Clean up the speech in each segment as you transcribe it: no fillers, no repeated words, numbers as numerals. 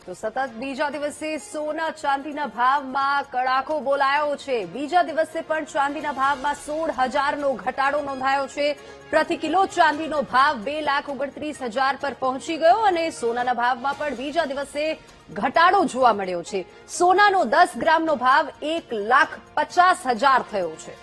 તો સતત બીજા દિવસે સોના ચાંદીના ભાવમાં કડાકો બોલાયો છે। બીજા દિવસે પણ ચાંદીના ભાવમાં 16,000નો ઘટાડો નોંધાયો છે। પ્રતિ કિલો ચાંદીનો ભાવ 2,29,000 પર પહોંચી ગયો અને સોનાના ભાવમાં પણ બીજા દિવસે ઘટાડો જોવા મળ્યો છે। સોનાનો 10 ગ્રામનો ભાવ 1,50,000 થયો છે।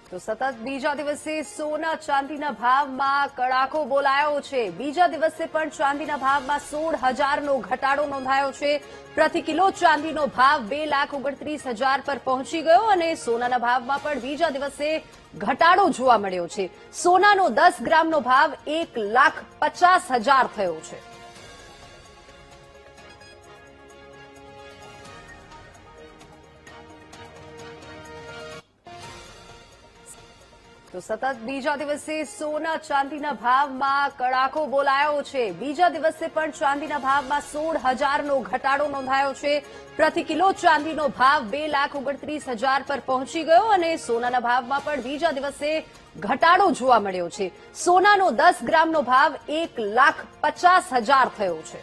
તો સતત બીજા દિવસે સોના ચાંદીના ભાવમાં કડાકો બોલાયો છે। બીજા દિવસે પણ ચાંદીના ભાવમાં 16,000નો ઘટાડો નોંધાયો છે। પ્રતિ કિલો ચાંદીનો ભાવ 2,29,000 પર પહોંચી ગયો અને સોનાના ભાવમાં પણ બીજા દિવસે ઘટાડો જોવા મળ્યો છે। સોનાનો 10 ગ્રામનો ભાવ 1,50,000 થયો છે। તો સતત બીજા દિવસે સોના ચાંદીના ભાવમાં કડાકો બોલાયો છે। બીજા દિવસે પણ ચાંદીના ભાવમાં 16,000નો ઘટાડો નોંધાયો છે। પ્રતિ કિલો ચાંદીનો ભાવ 2,29,000 પર પહોંચી ગયો અને સોનાના ભાવમાં પણ બીજા દિવસે ઘટાડો જોવા મળ્યો છે। સોનાનો 10 ગ્રામનો ભાવ 1,50,000 થયો છે।